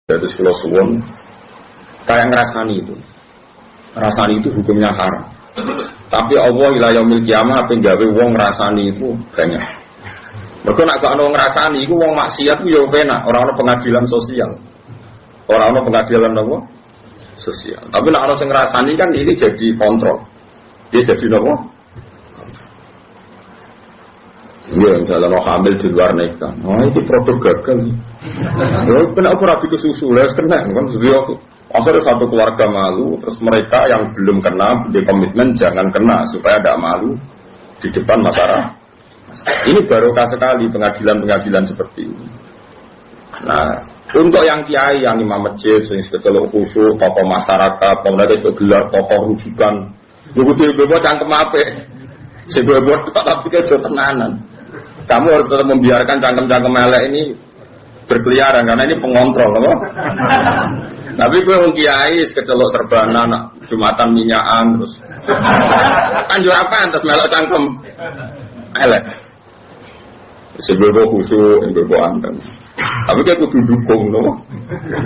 Terus kalau suwon kayak ngerasani itu hukumnya haram. Tapi Allah ila yaumil kiamah apa gawe wong ngrasani itu banyak. Mergo nek gak ono ngrasani iku wong maksiat ku yo penak, ora ono pengadilan sosial. Ora ono pengadilan apa? Sosial. Tapi nek ono sing ngrasani kan ini jadi kontrol. Dia jadi apa? Ya, misalnya mau hamil di luar nikah. Oh, itu produk gagal. Ya, kena aku rapi ke susu, les kena kan. Akhirnya satu keluarga malu, terus mereka yang belum kena, di komitmen jangan kena supaya tidak malu di depan masyarakat. Ini barokah sekali pengadilan-pengadilan seperti ini. Nah, untuk yang kiai, yang imam masjid, yang sekeluk khusyuk, tokoh masyarakat, pemerintah itu gelar tokoh rujukan, ibu-ibu cangkem apa? Ibu-ibu tak pikir jauh tenanan. Kamu harus tetap membiarkan cangkem-cangkem elek ini berkeliaran karena ini pengontrol, apa? Tapi gue mau kiai kecelok serbanan, jumatan minyakan terus. Anjur apa antas melok cangkem elek. Ibu-ibu khusyuk, ibu-ibu anteng. Tapi kayak kudu dukung, no?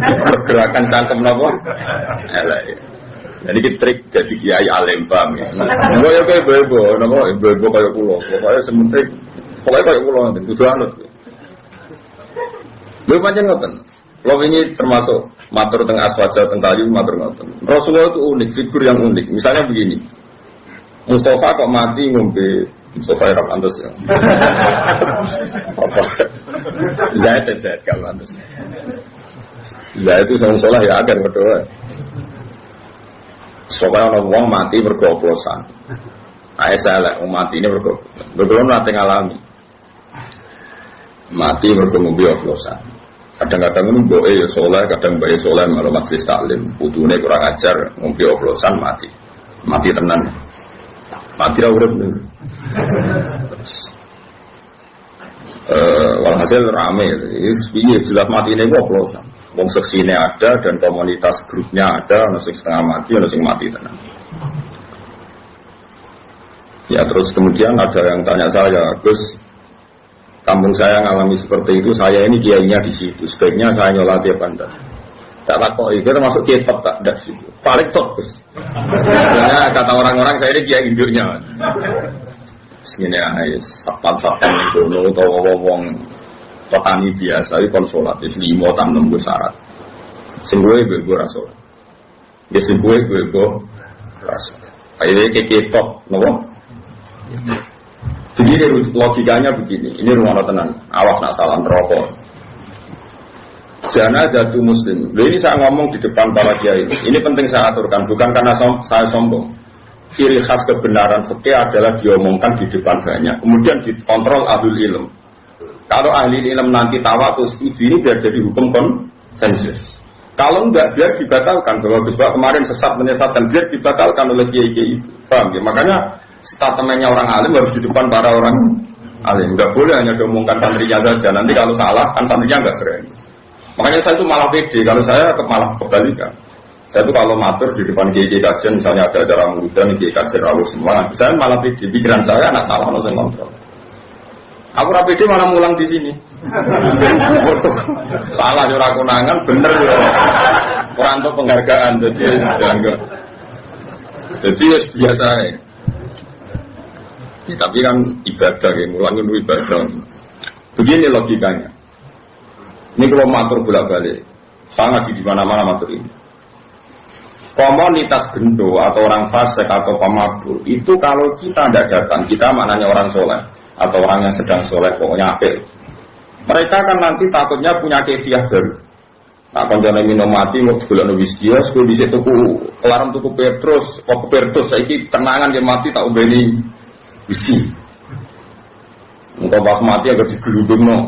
Pergerakan cangkem apa? Elek. Jadi kita trik jadi kiai alim bang. Gue ya kayak ibu-ibu, nama ibu-ibu kayak pulau. Pokoknya sementing, pokoknya kayak pulau nanti. Kudu anut. Gue panjang ngoten. Lo ini termasuk matur tengah aswaja tentang kayu matur ngoten. Rasulullah itu unik, figur yang unik. Misalnya begini, Mustafa kok mati ngombe Mustafa ya pantas ya. Apa? Zaid gak pantas. Zaid itu sama sholah ya agar berdoa. Supaya orang wong mati bergoplosan. Saya mati ini bergoplosan. Bergoplosan nanti ngalami. Mati bergoplosan. Kadang-kadang itu boe ya soleh, kadang boe soleh malah majelis taklim, putune kurang ajar, ngombe oplosan mati tenan, mati ra urip nih. Walhasil rame, ini jelas mati ini oplosan. Wong seksine ada dan komunitas grupnya ada, ono sing setengah mati, ono sing mati tenan. Ya terus kemudian ada yang tanya saya, Gus, kampung saya ngalami seperti itu, saya ini kiainya di situ, sebaiknya saya nyolati apa enggak? Tak takoi, itu termasuk kiai top tak ada situ, paling top Gus. Karena kata orang-orang saya ini kiai induknya. Segini aja, sapan-sapan itu, atau wong petani biasa, itu konsolat, itu 5 tanam gue syarat. Sembuhnya gue rasul, ya sembuhnya gue rasul. Kayak kiai top, nopo. Begini logikanya begini, ini rumah tenan, awas nak salah rokok. Janazatu muslim. Ini saya ngomong di depan para kiai. Ini penting saya aturkan, bukan karena saya sombong. Ciri khas kebenaran fikih adalah diomongkan di depan banyak, kemudian dikontrol ahlul ilm. Kalau ahli ilm nanti tawatur setuju, ini biar jadi hukum konsensus. Kalau enggak, biar dibatalkan. Bahwa Gus Pak kemarin sesat menyesatkan, biar dibatalkan oleh kiai-kiai itu. Paham ya? Makanya statementnya orang alim harus di depan para orang alim. Enggak boleh hanya diomongkan santrinya saja. Nanti kalau salah kan santrinya enggak berani. Makanya saya itu malah pede. Kalau saya malah kebalikan. Saya itu kalau matur di depan kiai kajian, misalnya ada acara muda nih kiai kajian rawuh semua, saya malah pede. Pikiran saya anak salah, no saya kontrol. Aku rapede malah mulang di sini. Salah curah konangan, bener ya. Kurang untuk penghargaan, jadi enggak. Jadi biasa ya. Ya, tapi kan ibadah ya, mulang itu ibadah. Begini logikanya. Ini kalau matur bolak-balik, saya ngaji di mana-mana matur ini. Komunitas gendo atau orang fasik atau pemabuk itu kalau kita tidak datang, kita maknanya orang soleh atau orang yang sedang soleh, pokoknya apel. Mereka kan nanti takutnya punya kefiah baru. Nah, kalau jangan minum mati, mau bulan whisky, sekolah di situ kelaram tuku Petrus, kok Petrus, saya ini tenangan dia mati tak ubeni whisky. Engkau pas mati agak digeludung no.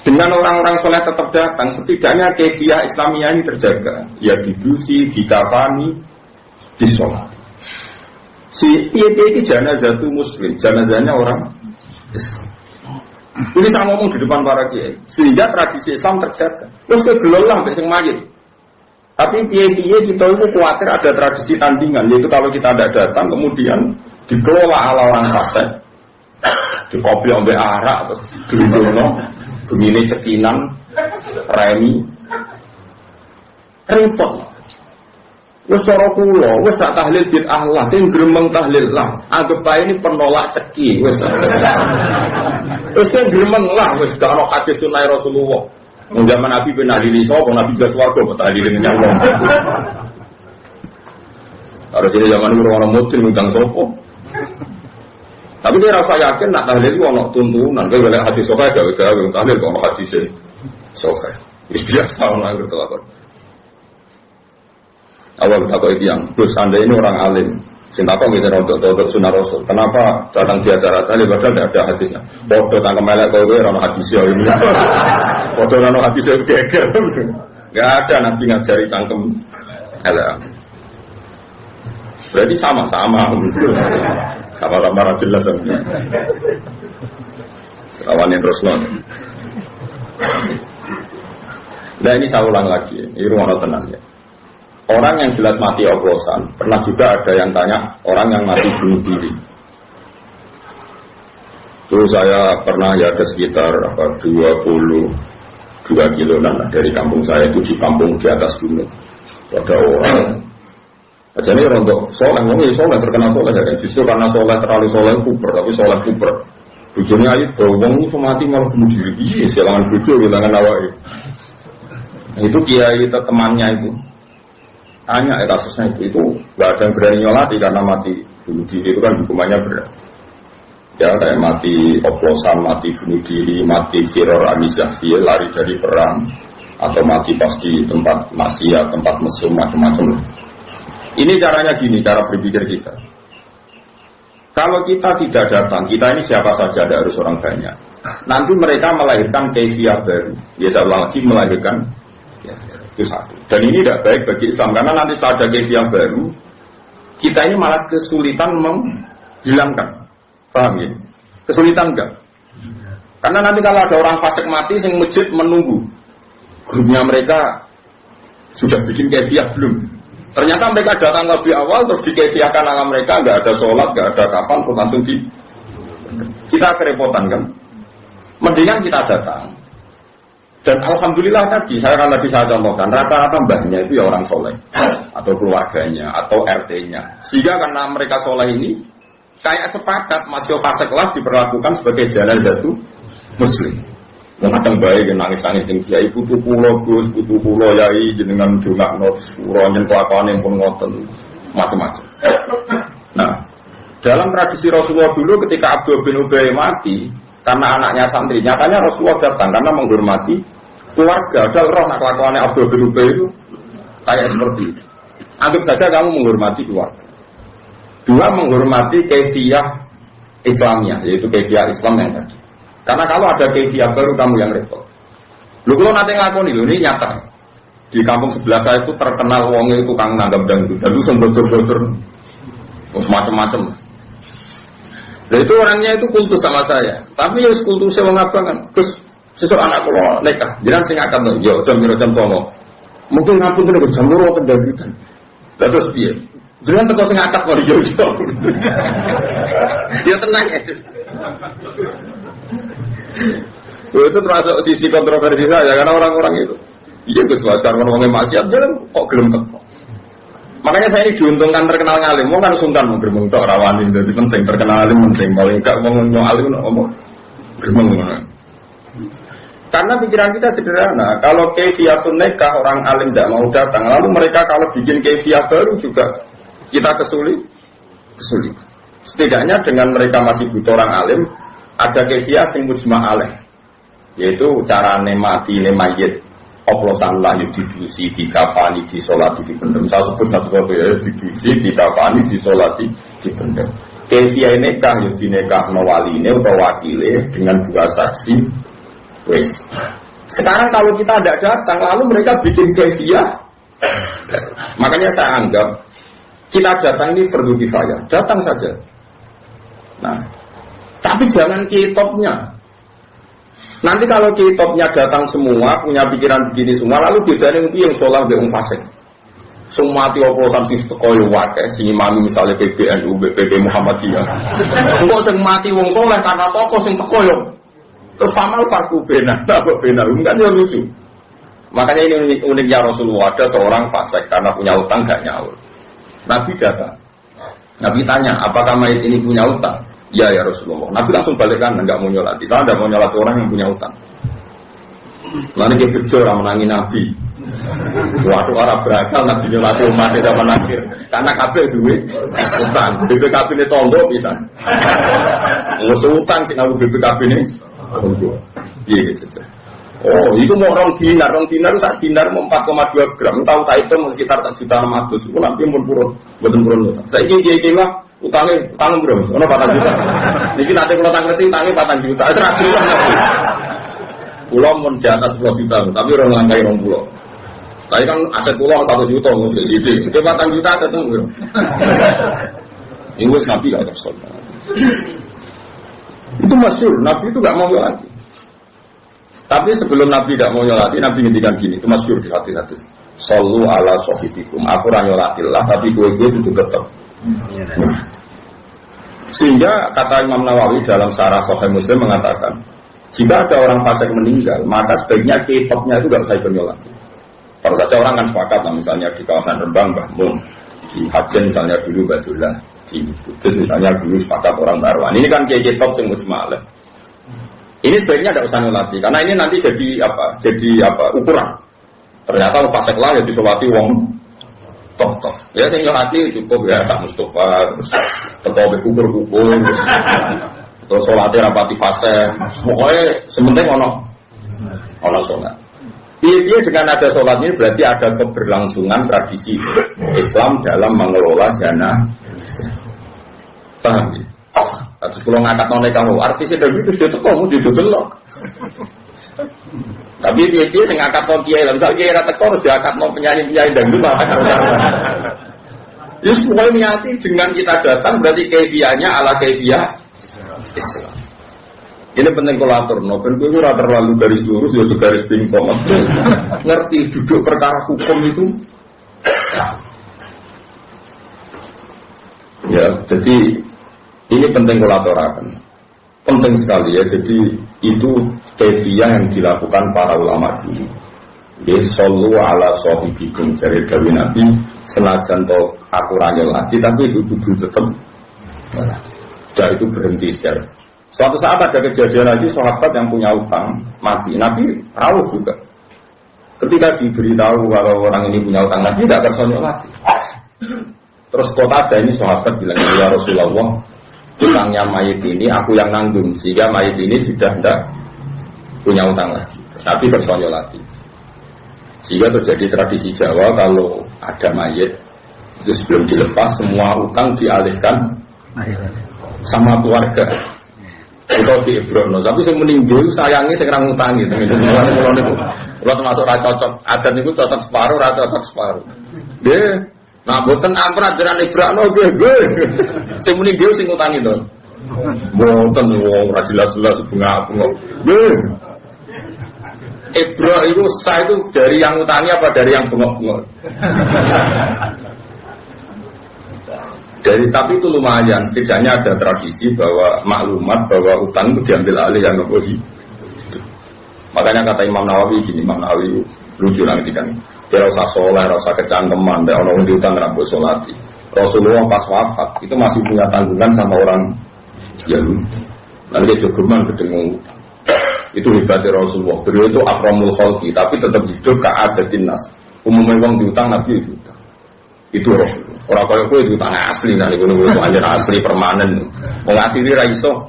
Dengan orang-orang soleh tetap datang, setidaknya kefiah Islamiyah ini terjaga. Ya didusi, dikafani, disolat. Si piye-piye ini janazatu muslim, janazahnya orang Islam. Ini saya ngomong di depan para kiai, sehingga tradisi Islam terjaga. Terus kegelola sampai sing mayit. Tapi piye-piye kita itu khawatir ada tradisi tandingan, yaitu kalau kita tidak datang, kemudian dikelola ala orang fasik, dikopi sampai arak, terus digelundung, begini cekinan, remi, repot. Wes cara kula, wes sak tahlil bid'ah lah, ting gremeng tahlil lah. Anggap ae ini penolak ceki, wes. Wes kan gremeng lah, wes gak ono hadis sunah Rasulullah. Wong zaman Nabi ben nahlili sapa, Nabi jelas warga kok tahlilin nyawang. Harus ini zaman dulu orang mutin ngundang sopo. Tapi dia rasa yakin nak tahlil itu ono tuntunan. Dia lihat hadis sokai gawe-gawe tahlil kok ono hadis sokai. Biasa orang berkelakon. Awal takut itu yang, Gus Anda ini orang alim. Sinta kok ngisir untuk sunnah Rasul. Kenapa datang di acara tadi padahal tidak ada hadisnya? Bodoh tangkem melek kowe ora hadisnya ini. Bodoh ora hadisnya geger. Enggak ada Nabi ngajari tangkem elek. Berarti sama-sama. Sama-sama jelas. Serawanin Rasul. Nah ini saya ulang lagi. Ini rumah tenang ya. Orang yang jelas mati oplosan, pernah juga ada yang tanya orang yang mati bunuh diri. Terus saya pernah ya ada sekitar 22 kilometer dari kampung saya itu di kampung di atas gunung. Ada orang, aja ini rontok soleh, ngomongnya soleh terkenal soleh ya. Justru karena soleh terlalu soleh kuper, tapi soleh kuper. Bujurnya ayat bahwa ini mati malah bunuh diri. Iya, silangan bujur, silangan awal. Itu kiai temannya itu. Hanya kasusnya itu nggak ada yang berani nyolati karena mati bunuh diri itu kan hukumannya berat. Ya kayak mati oplosan, mati bunuh diri, mati firor amisafir, lari dari perang, atau mati pas di tempat maksiat, tempat mesum, macam-macam. Ini caranya gini, cara berpikir kita. Kalau kita tidak datang, kita ini siapa saja, ada harus orang banyak. Nanti mereka melahirkan keifiyah baru. Ya saya ulang lagi, melahirkan itu satu. Dan ini tidak baik bagi Islam karena nanti setelah ada keifiyah baru, kita ini malah kesulitan menghilangkan. Paham ya? Kesulitan enggak? Karena nanti kalau ada orang fasik mati, sing masjid menunggu. Grupnya mereka sudah bikin keifiyah belum? Ternyata mereka datang lebih awal terus dikeifiyahkan ala mereka, enggak ada sholat, enggak ada kafan, terus langsung di. Kita kerepotan kan? Mendingan kita datang. Dan alhamdulillah tadi, saya contohkan, rata-rata mbahnya itu ya orang soleh, atau keluarganya, atau RT-nya. Sehingga karena mereka soleh ini, kayak sepakat masih fasik lah diperlakukan sebagai janazah muslim. Kadang baik nangis-nangis dengan kiai butuh pulau Gus, butuh pulau yai jenengan dongak not pura nyentuh yang pun ngoten macam-macam. Nah, dalam tradisi Rasulullah dulu ketika Abdul bin Ubay mati karena anaknya santri, nyatanya Rasulullah datang karena menghormati keluarga. Ada roh nak kelakuannya Abdul bin Ubay itu kayak seperti itu. Anggap saja kamu menghormati keluarga. Dua, menghormati keifiyah Islamnya, yaitu keifiyah Islam yang tadi. Karena kalau ada keifiyah baru kamu yang repot. Lu kalau nanti ngakoni, ini nyata. Di kampung sebelah saya itu terkenal wongnya itu tukang nanggap dangdut. Dan lu sembodor-bodor, semacam-macam. Dan itu orangnya itu kultus sama saya. Tapi ya kultusnya wong abang kan. Terus sesuk anak kula nikah, jenengan sing akad to, yo jam 9 Mungkin ngapun tenan jam 2 kendagitan. Lah terus piye? Jenengan teko sing akad kok yo. Ya tenang ya. Itu termasuk sisi kontroversi saya karena orang-orang itu. Iya Gus, sekarang ngomongin maksiat jalan kok gelem teko. Makanya saya ini diuntungkan terkenal ngalim, mau kan sungkan mau geremeng tok rawanin jadi penting terkenal alim penting, paling enggak ngomong alim ngomong geremeng. Karena pikiran kita sederhana, kalau keifiyatun nikah orang alim tidak mau datang, lalu mereka kalau bikin keifiyah baru juga kita kesulitan. Setidaknya dengan mereka masih butuh orang alim, ada keifiyah sing mujma' alaih, yaitu cara mati mayit, oplosan lah didusi, dikafani, disolati, dipendem. Saya sebut satu-satu ya, didusi, dikafani, disolati, dipendem. Keifiyah nikah, dinekah waline atau wakile dengan dua saksi. Wes. Sekarang kalau kita tidak datang, lalu mereka bikin keifiyah. Makanya saya anggap kita datang ini fardhu kifayah, datang saja. Nah, tapi jangan kitopnya. Nanti kalau kitopnya datang semua, punya pikiran begini semua, lalu bedanya itu yang sholat dengan fasik. Semua mati oplosan sing teko yo wae, sing imami misalnya PBNU, BP Muhammadiyah. Engko sing mati wong soleh karena tokoh sing teko yo. Terus famal parku benar, apa benar? Kan ya lucu. Makanya ini uniknya Rasulullah, ada seorang fasik karena punya utang gak nyaur. Nabi datang. Nabi tanya, apakah mayit ini punya utang? Ya Rasulullah. Nabi langsung balikkan, enggak mau nyolati. Saya enggak mau nyolati orang yang punya utang. Lalu dia bejo orang menangi Nabi. Waduh orang berakal Nabi nyolati umatnya zaman akhir. Karena kabeh duit utang. BPKB ini tonggo bisa. Ngusuk utang sih nabi BPKB ini. Iya gitu. Oh, itu mau orang dinar itu saat dinar mau 4,2 gram. Tahu tak itu mau sekitar 1.600.000. Itu nanti pun purun, betul purun. Saya ingin lah utang bro. Ono 4 juta. Niki nanti kalau tak ngerti utangnya 4 juta. 100 juta nanti. Pulau pun di atas 10 juta, tapi orang langkai 20. Tapi kan aset pulau 1 juta mesti jadi. Itu 4 juta aset tuh bro. Ini Nabi gak kesel. Itu masyhur. Nabi itu gak mau lagi. Tapi sebelum Nabi tidak mau nyolati, Nabi ngendikan gini, itu masyhur di hati-hati. Sallu ala sohibikum. Aku ora nyolatilah, tapi gue itu tetap. Sehingga kata Imam Nawawi dalam Syarah Sahih Muslim mengatakan, jika ada orang fasik meninggal, maka sebaiknya kitabnya itu gak usah nyolati. Kalau saja orang kan sepakat lah, misalnya di kawasan Rembang, Bahmun, di Hajen misalnya dulu Badullah, di Kudus misalnya dulu sepakat orang Barwan. Ini kan kitab yang mujmalah. Ini sebaiknya tidak usah nyolati, karena ini nanti jadi ukuran. Ternyata fasik lah ya disolati wong toh. Ya saya nyolati cukup ya tak Mustafa, terus ketua kukur, terus sholatnya rapati fasik. Pokoknya sementing ono sholat. Iya dengan ada sholat ini berarti ada keberlangsungan tradisi Islam dalam mengelola jana. Paham ya? Terus kalau ngangkat nolai kamu, artisnya dari itu sudah teko, dia delok. Tapi dia sing ngangkat nol kiai, misal kiai rata teko harus diangkat nol penyanyi dan itu malah karuan. Ya semua niati dengan kita datang berarti kaifiahnya ala kaifiah Islam. Ini penting kolator, novel itu rata terlalu garis lurus, ya juga garis pingpong. Ngerti duduk perkara hukum itu. Ya, jadi ini penting kolaborakan, penting sekali ya. Jadi itu kaifiah yang dilakukan para ulama dulu. Ya, sallu ala sohibikum dari Dawi Nabi. Senajan to aku nyolati, tapi itu kudu tetap. Sudah itu berhenti secara. Suatu saat ada kejadian lagi sahabat yang punya utang mati. Nabi rawuh juga. Ketika diberitahu kalau orang ini punya utang, Nabi tidak akan nyolati. Terus kota ada ini sahabat bilang, ya Rasulullah, utangnya mayit ini aku yang nanggung, sehingga mayit ini sudah tidak punya utang lagi. Tapi bersonyolati. Sehingga terjadi tradisi Jawa kalau ada mayit itu sebelum dilepas semua utang dialihkan sama keluarga. Itu di Ibrono. Tapi yang meninggal sayangnya sekarang utang gitu. Kalau termasuk rata cocok, ada itu cocok separuh, rata cocok separuh. Dia nah, buatan ampun ajaran Ibrahim, gue. Saya meninggal sing utang itu. Buatan wong jelas-jelas bunga. Ibrahim itu saya itu dari yang utangnya apa dari yang bengok-bengok? Tapi itu lumayan. Setidaknya ada tradisi bahwa maklumat bahwa utang itu diambil alih yang ngepohi. Makanya kata Imam Nawawi gini, Imam Nawawi lucu nanti kan. Dia rasa soleh, rasa kecangkeman, dan orang diutang rambut solati. Rasulullah pas wafat itu masih punya tanggungan sama orang Yahudi. Lalu dia jogeman ketemu utang. Itu hebatnya Rasulullah. Beliau itu akramul khalqi, tapi tetap hidup ka'adatin nas. Umumnya orang diutang Nabi itu. Itu Rasulullah. Orang kaya itu diutang asli, nanti gue anjir asli permanen. Mengakhiri raiso.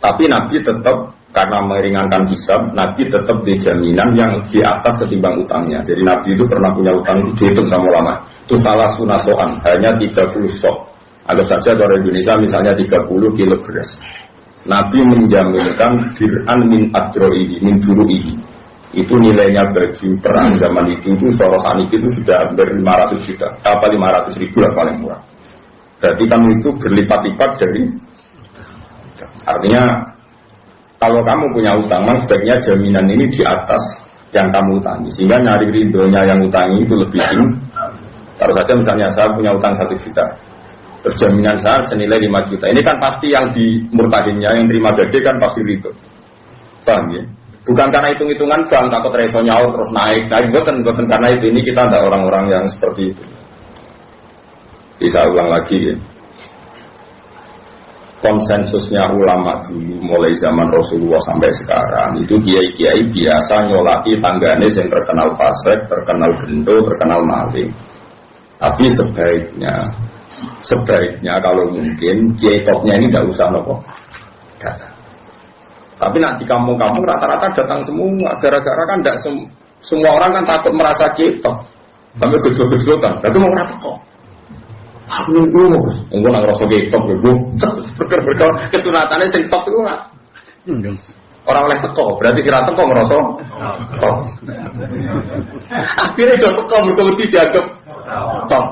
Tapi Nabi tetap karena meringankan hisab, Nabi tetap di jaminan yang di atas ketimbang utangnya. Jadi Nabi itu pernah punya utang, dihitung sama ulama. Itu salah sunasoan, hanya 30 sok. Anggap saja orang Indonesia misalnya 30 kilo beras. Nabi menjaminkan dir'an min adro'ihi, min juru'ihi. Itu nilainya baju perang zaman itu sorosan itu sudah hampir 500 juta. Apa 500 ribu lah paling murah. Berarti kan itu berlipat-lipat dari. Artinya kalau kamu punya utang, sebaiknya jaminan ini di atas yang kamu utangi. Sehingga nyari ridhonya yang utangi itu lebih tinggi. Taruh saja misalnya saya punya utang 1 juta. Terus jaminan saya senilai 5 juta. Ini kan pasti yang di murtahinnya, yang terima gede kan pasti ridho. Paham ya? Bukan karena hitung-hitungan bang, takut reso nyaur terus naik. Bukan karena itu. Ini kita ada orang-orang yang seperti itu. Bisa ulang lagi ya. Konsensusnya ulama dulu mulai zaman Rasulullah sampai sekarang itu kiai-kiai biasa nyolati tanggane yang terkenal fasik, terkenal gendo, terkenal maling. Tapi sebaiknya kalau mungkin kiai topnya ini tidak usah nopo datang. Tapi nanti kampung-kampung rata-rata datang semua. Gara-gara kan tidak semua orang kan takut merasa kiai top. Sampai gejol-gejolokan. Tapi mau rata kok. Aku mau Gus, engko nang rasa ketok lho. Berker kesunatannya sing top iku ora. Ora oleh teko, berarti sira teko ngrasa top. Akhire do teko mergo wedi dianggap top.